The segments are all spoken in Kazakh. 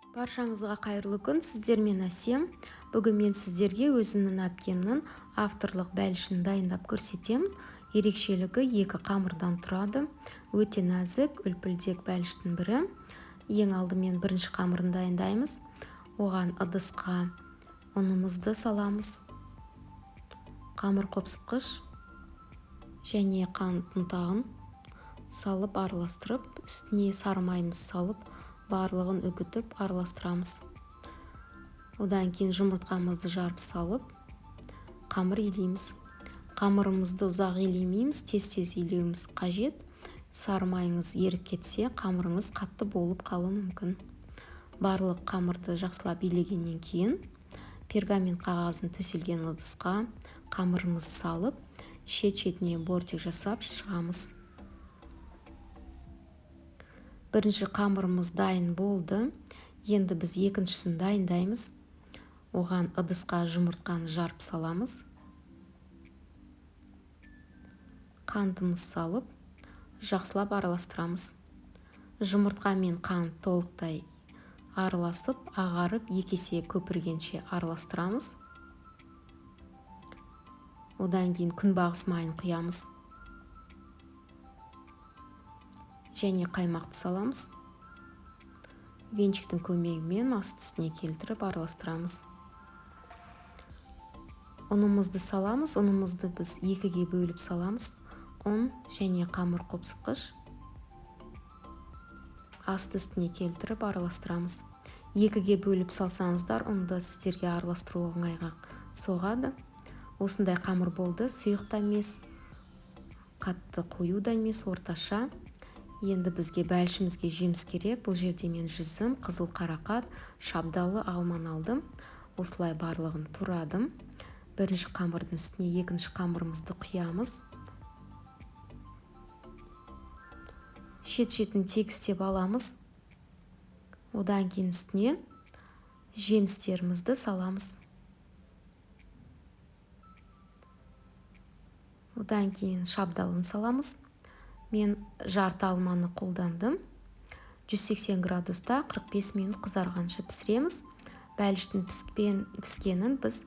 Баршаңызға қайырлы күн, сіздермен Әсем. Бүгін мен сіздерге өзімнің әпкемнің авторлық бәлішін дайындап көрсетемін. Ерекшелігі екі қамырдан тұрады. Өте нәзік, үлпілдек бәліштің бірі. Ең алдымен бірінші қамырын дайындаймыз. Оған ыдысқа ұнымызды саламыз. Қамыр қопсытқыш және қант ұнтағын салып араластырып, үстіне сары майымыз салып, барлығын үгітіп араластырамыз. Одан кейін жұмыртқамызды жарып салып, қамыр илейміз. Қамырымызды ұзақ илемейміз, тез-тез илеуіміз қажет. Сары майыңыз еріп кетсе, қамырыңыз қатты болып қалуы мүмкін. Барлық қамырды жақсылап илегеннен кейін, пергамент қағазын төселген ыдысқа қамырымызды салып, шет-шетіне бортик жасап шығамыз. Бірінші қамырымыз дайын болды. Енді біз екіншісін дайындаймыз. Оған ыдысқа жұмыртқаны жарып саламыз. Қантымыз салып, жақсылап араластырамыз. Жұмыртқа мен қант толықтай араласып, ағарып, екі есе көпіргенше араластырамыз. Одан кейін күнбағыс майын құямыз. Және қаймақты саламыз. Венчиктің көмегімен асты үстіне келтіріп араластырамыз. Ұнымызды саламыз. Ұнымызды біз екіге бөліп саламыз. Ұн және қамыр қопсытқыш. Асты үстіне келтіріп араластырамыз. Екіге бөліп салсаңыздар, ұнды сіздерге араластыру оңайға соғады. Осындай қамыр болды. Сұйық та емес, қатты қою да емес, орташа. Енді бізге бәлішімізге жеміс керек. Бұл жерде мен жүзім, қызыл қарақат, шабдалы, алман алдым. Осылай барлығын турадым. Бірінші қамырдың үстіне екінші қамырымызды құямыз. Шет-шетін тегістеп аламыз. Одан кейін үстіне жемістерімізді саламыз. Одан кейін шабдалын саламыз. Мен жарты алманы қолдандым. 180 градуста 45 минут қызарғанша пісіреміз. Бәліштің піскенін біз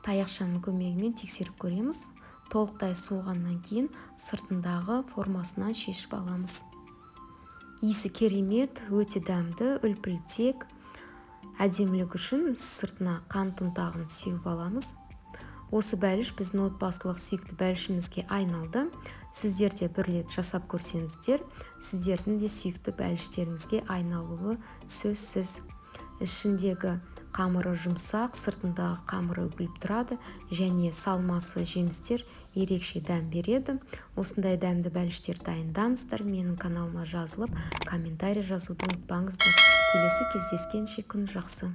таяқшаның көмегімен тексеріп көреміз. Толықтай суығаннан кейін сыртындағы формасынан шешіп аламыз. Иісі керемет, өте дәмді, үлпілдек. Әдемілік үшін сыртына қант ұнтағын сеуіп аламыз. Осы бәліш біздің отбасылық сүйікті бәлішімізге айналды. Сіздер де бір рет жасап көрсеңіздер, сіздердің де сүйікті бәліштеріңізге айналуы сөзсіз. Ішіндегі қамыры жұмсақ, сыртындағы қамыры үгіліп тұрады, және салмасы жемістер ерекше дәм береді. Осындай дәмді бәліштер дайындаңыздар. Менің каналыма жазылып, комментарий жазуды ұмытпаңыздар. Келесі кездескенше күн жақсы.